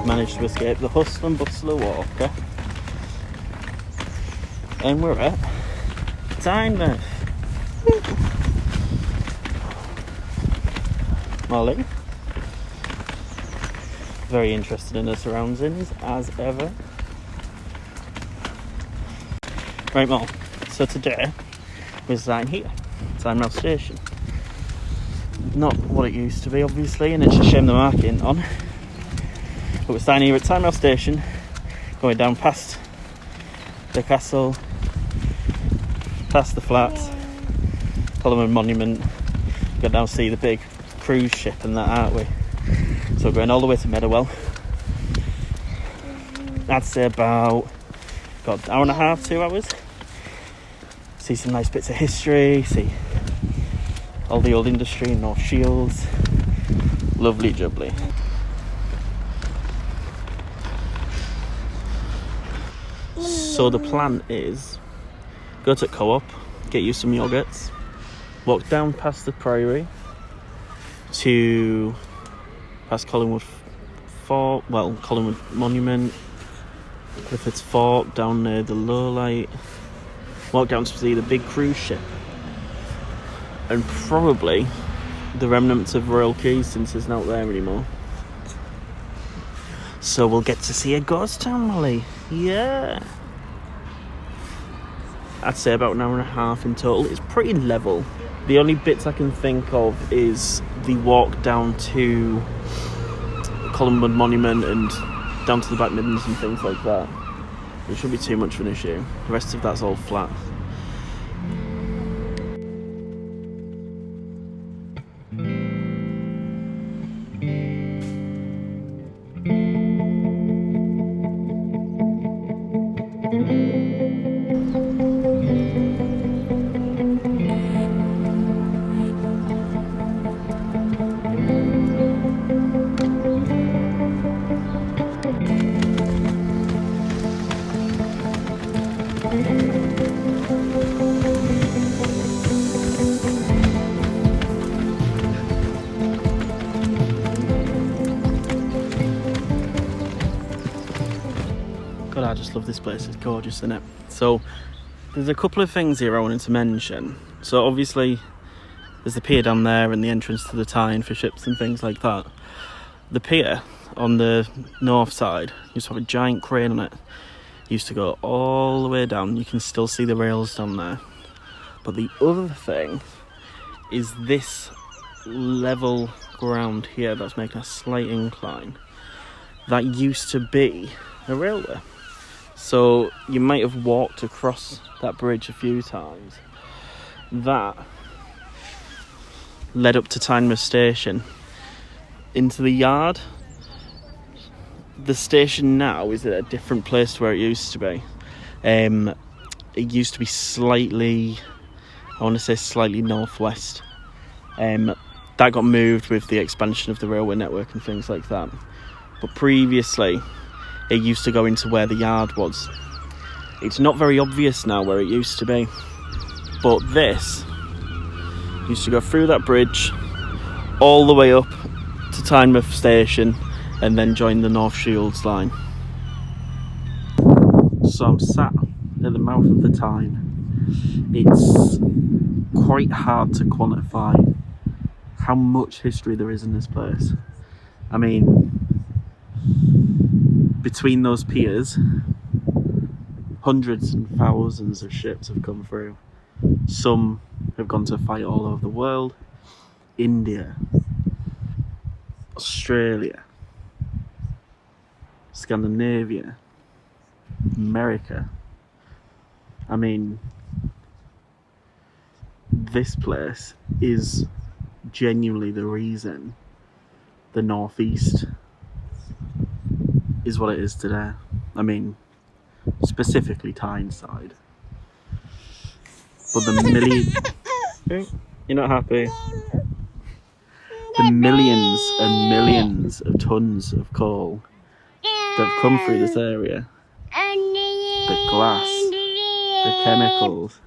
we've managed to escape the hustle and bustle of Walker. And we're at Tynemouth. Molly, very interested in her surroundings as ever. Right, Mol, so today we're starting here, Tynemouth station. Not what it used to be, obviously, and it's a shame the market isn't on. But we're starting here at Tynemouth station, going down past the castle, past the flats, Nomyn Monument. Go down see the big cruise ship and that, aren't we? So we're going all the way to Meadowell. I'd say about an hour and a half, 2 hours. See some nice bits of history, see all the old industry in North Shields. Lovely jubbly. So the plan is go to Co-op, get you some yogurts, walk down past the Priory to past Collingwood Fort, well, Collingwood Monument, Clifford's Fort, down near the Lowlight, walk down to see the big cruise ship, and probably the remnants of Royal Quays, since it's not there anymore. So we'll get to see a ghost town, Molly. Yeah. I'd say about an hour and a half in total. It's pretty level. The only bits I can think of is the walk down to Collingwood Monument and down to the Back Midlands and things like that. It shouldn't be too much of an issue. The rest of that's all flat. God, I just love this place. It's gorgeous, isn't it? So there's a couple of things here I wanted to mention. So obviously there's the pier down there and the entrance to the Tyne for ships and things like that. The pier on the north side used to have a giant crane on it. It used to go all the way down. You can still see the rails down there. But the other thing is this level ground here that's making a slight incline. That used to be a railway. So you might have walked across that bridge a few times. That led up to Tynemouth station into the yard. The station now is at a different place to where it used to be. It used to be slightly, I want to say slightly northwest. That got moved with the expansion of the railway network and things like that. But previously it used to go into where the yard was. It's not very obvious now where it used to be, but this used to go through that bridge all the way up to Tynemouth station and then join the North Shields line. So I'm sat at the mouth of the Tyne. It's quite hard to quantify how much history there is in this place. I mean, between those piers, hundreds and thousands of ships have come through. Some have gone to fight all over the world. India, Australia, Scandinavia, America. I mean, this place is genuinely the reason the Northeast is what it is today. I mean, specifically Tyneside. But the you're not happy? The millions and millions of tons of coal that have come through this area, the glass, the chemicals,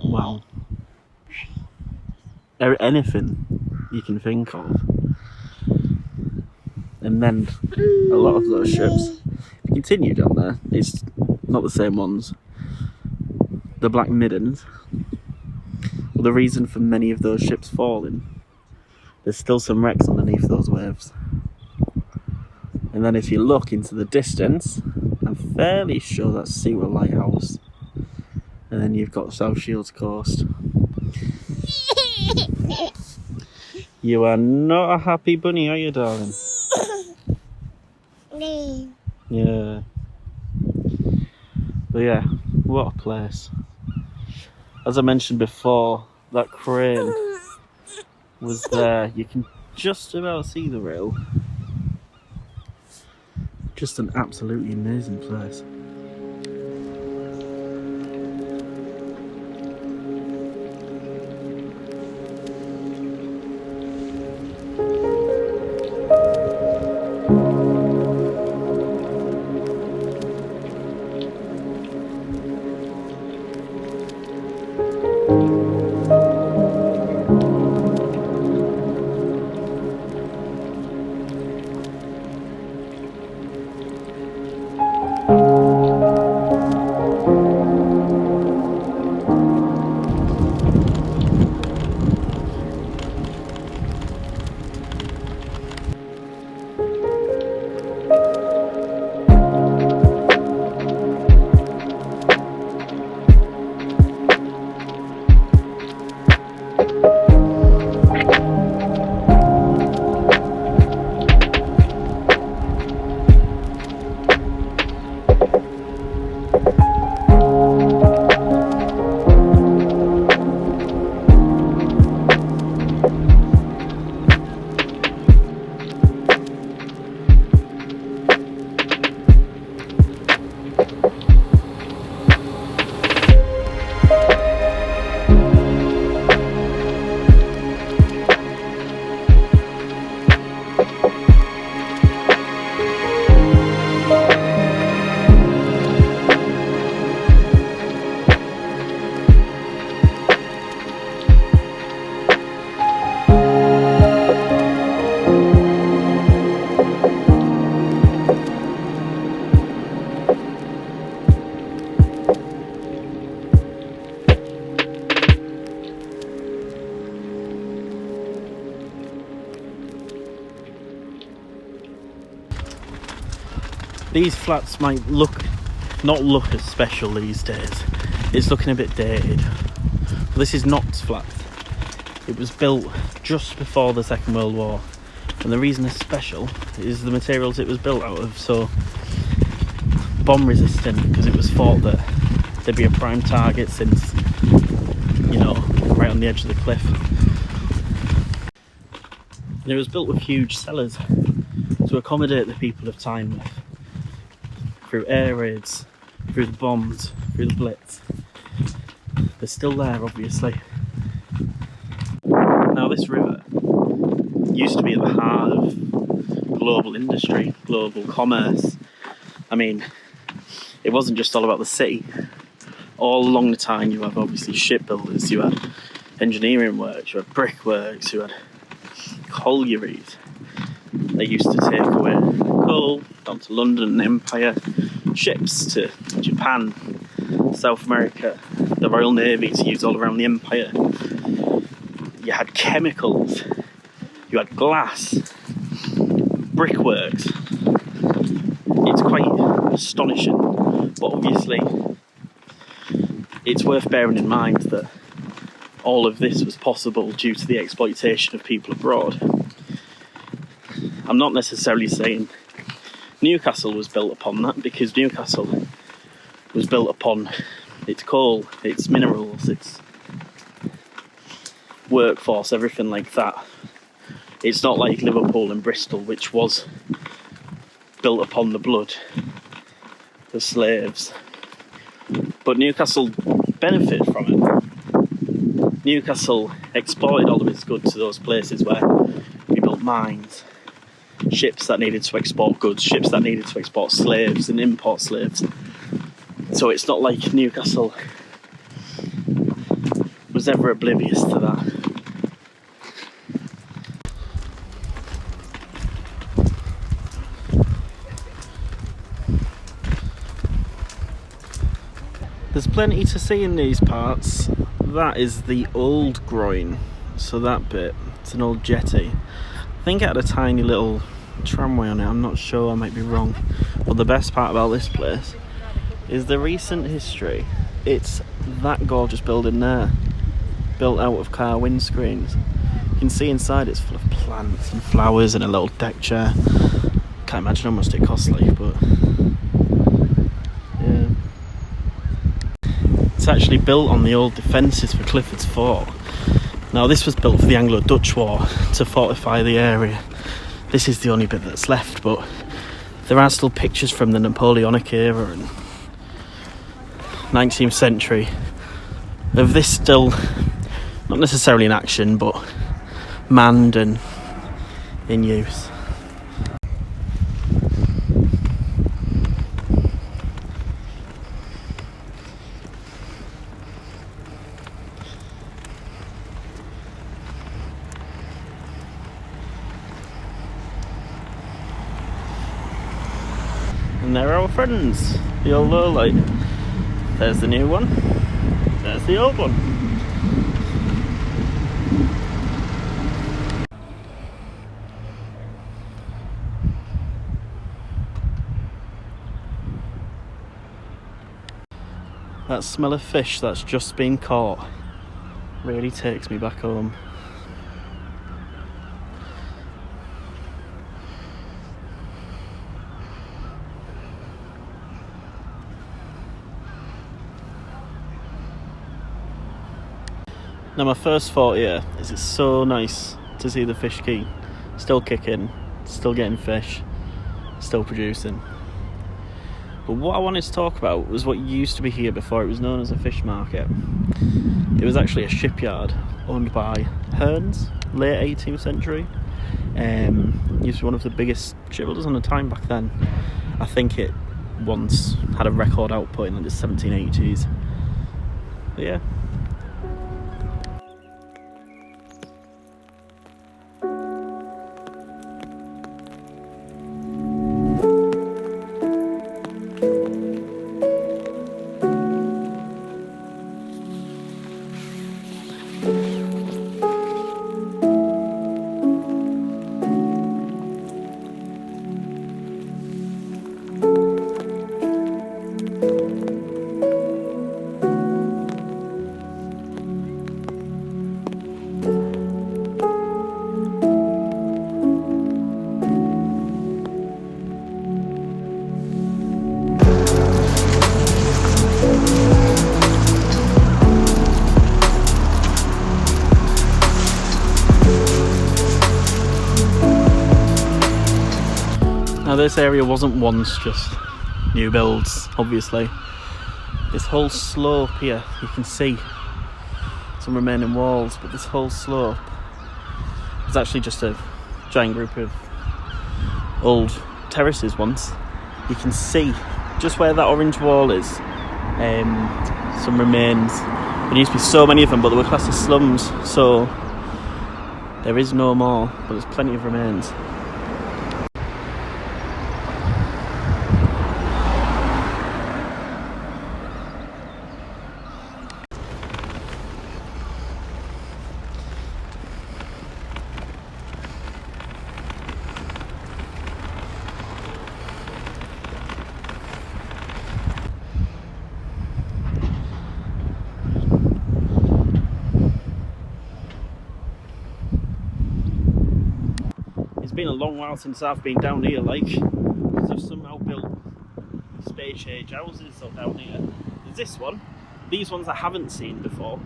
wow, anything you can think of. And then a lot of those ships, if you continue down there, it's not the same ones. The Black Middens, well, the reason for many of those ships falling, there's still some wrecks underneath those waves. And then if you look into the distance, I'm fairly sure that's Seawell Lighthouse. And then you've got South Shields Coast. You are not a happy bunny, are you, darling? No. Yeah. But yeah, what a place. As I mentioned before, that crane was there. You can just about see the rail. Just an absolutely amazing place. These flats might not look as special these days. It's looking a bit dated. But this is Knott's flat. It was built just before the Second World War, and the reason it's special is the materials it was built out of. So bomb resistant, because it was thought that there'd be a prime target since, you know, right on the edge of the cliff. And it was built with huge cellars to accommodate the people of Tynemouth through air raids, through the bombs, through the Blitz. They're still there, obviously. Now, this river used to be at the heart of global industry, global commerce. I mean, it wasn't just all about the city. All along the Tyne, you have obviously shipbuilders, you had engineering works, you had brickworks, you had collieries. They used to take away coal down to London and Empire, ships to Japan, South America, the Royal Navy to use all around the Empire. You had chemicals, you had glass, brickworks. It's quite astonishing, but obviously it's worth bearing in mind that all of this was possible due to the exploitation of people abroad. I'm not necessarily saying Newcastle was built upon that, because Newcastle was built upon its coal, its minerals, its workforce, everything like that. It's not like Liverpool and Bristol, which was built upon the blood of slaves. But Newcastle benefited from it. Newcastle exported all of its goods to those places where we built mines, ships that needed to export goods, ships that needed to export slaves and import slaves. So it's not like Newcastle was ever oblivious to that. There's plenty to see in these parts. That is the old groin, so that bit, it's an old jetty. I think it had a tiny little tramway on it, I'm not sure, I might be wrong. But the best part about this place is the recent history. It's that gorgeous building there, built out of car windscreens. You can see inside it's full of plants and flowers and a little deck chair. Can't imagine how much it costly, but yeah. It's actually built on the old defences for Clifford's Fort. Now this was built for the Anglo-Dutch War to fortify the area. This is the only bit that's left, but there are still pictures from the Napoleonic era and 19th century of this still, not necessarily in action, but manned and in use. And there are our friends, the old lowlight. There's the new one, there's the old one. That smell of fish that's just been caught really takes me back home. Now my first thought here is it's so nice to see the fish quay still kicking, still getting fish, still producing. But what I wanted to talk about was what used to be here before it was known as a fish market. It was actually a shipyard owned by Hearns, late 18th century. Used to be one of the biggest shipbuilders on the time back then. I think it once had a record output in the 1780s. But yeah. Now this area wasn't once just new builds, obviously. This whole slope here, you can see some remaining walls, but this whole slope was actually just a giant group of old terraces once. You can see just where that orange wall is, some remains. There used to be so many of them, but they were classed as slums, so there is no more, but there's plenty of remains. It's been a long while since I've been down here, like, because I've somehow built space age houses down here. There's this one, these ones I haven't seen before,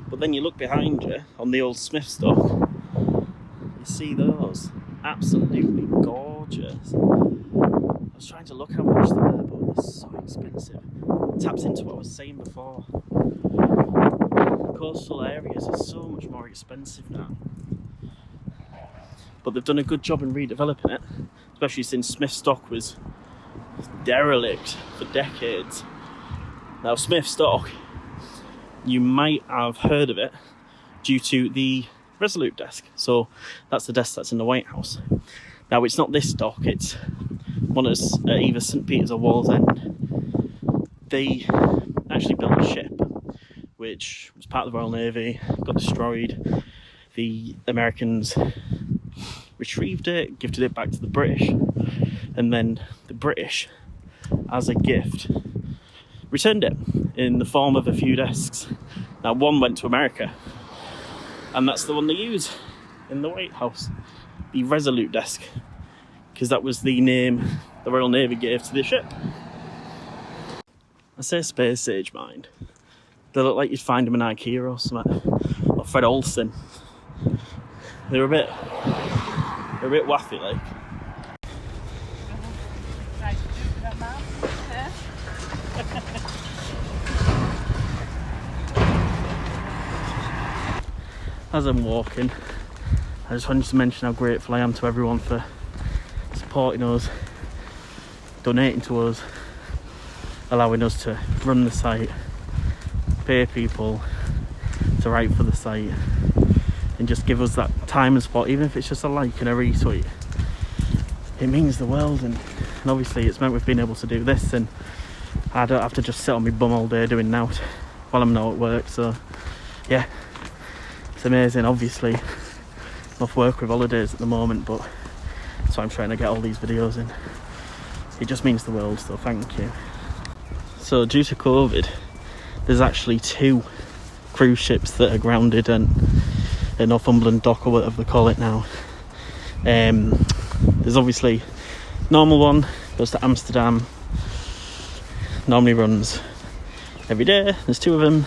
but then you look behind you on the old Smith stock, you see those, absolutely gorgeous. I was trying to look how much they were, but they're so expensive. It taps into what I was saying before. Coastal areas are so much more expensive now. But they've done a good job in redeveloping it, especially since Smith Stock was derelict for decades. Now Smith Stock, you might have heard of it due to the Resolute desk. So that's the desk that's in the White House. Now it's not this dock, it's one at either St Peter's or Wall's End. They actually built a ship which was part of the Royal Navy, got destroyed. The Americans retrieved it, gifted it back to the British, and then the British, as a gift, returned it in the form of a few desks. Now one went to America, and that's the one they use in the White House, the Resolute desk, because that was the name the Royal Navy gave to the ship. I say space age mind. They look like you'd find them in IKEA or something, or Fred Olsen. They're a bit waffy like. As I'm walking, I just wanted to mention how grateful I am to everyone for supporting us, donating to us, allowing us to run the site, pay people to write for the site, and just give us that time and support, even if it's just a like and a retweet. It means the world, and obviously it's meant we've been able to do this, and I don't have to just sit on my bum all day doing nout while I'm not at work. So yeah, it's amazing. Obviously I'm off work with holidays at the moment, but that's why I'm trying to get all these videos in. It just means the world, so thank you. So due to COVID, there's actually 2 cruise ships that are grounded in Northumberland dock, or whatever they call it now. There's obviously normal one, goes to Amsterdam, normally runs every day. There's 2 of them.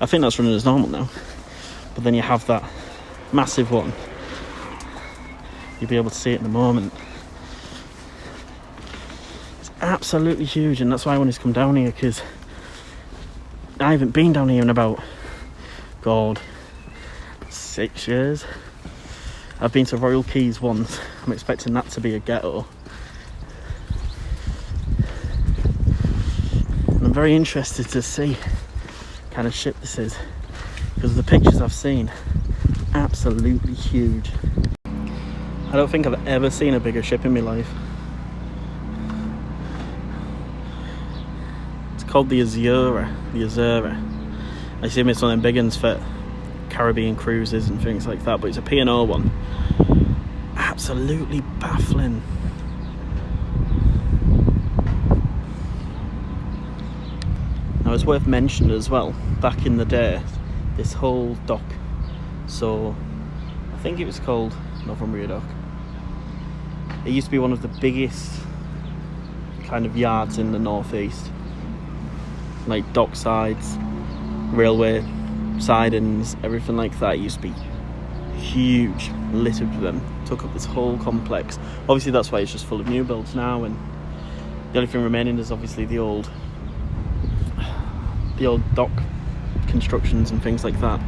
I think that's running as normal now. But then you have that massive one. You'll be able to see it in a moment. It's absolutely huge, and that's why I wanted to come down here, because I haven't been down here in about, God, 6 years. I've been to Royal Quays once. I'm expecting that to be a ghetto. And I'm very interested to see what kind of ship this is, because the pictures I've seen, absolutely huge. I don't think I've ever seen a bigger ship in my life. It's called the Azura. I assume it's one of them big ones for Caribbean cruises and things like that, but it's a P&O one. Absolutely baffling. Now it's worth mentioning as well, back in the day, this whole dock, so I think it was called Northumbria Dock, it used to be one of the biggest kind of yards in the northeast, like dock sides, railway sidings, everything like that. It used to be huge, littered with them, took up this whole complex. Obviously that's why it's just full of new builds now, and the only thing remaining is obviously the old dock constructions and things like that.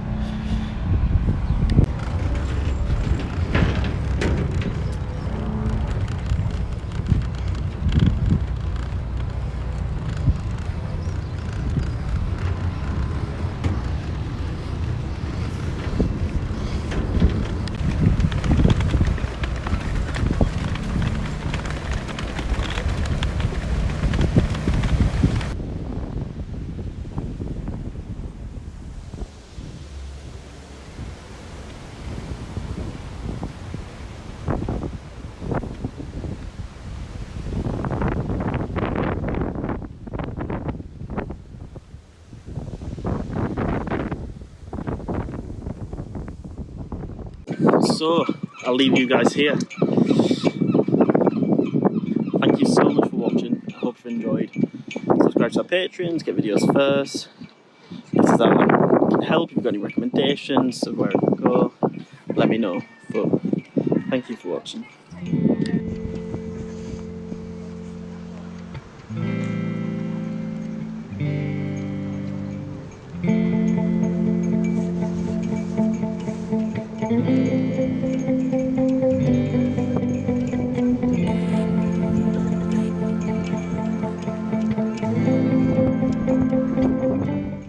So I'll leave you guys here. Thank you so much for watching. I hope you enjoyed. Subscribe to our Patreons, get videos first. If there's that can help, if you've got any recommendations of where I can go, let me know. But thank you for watching.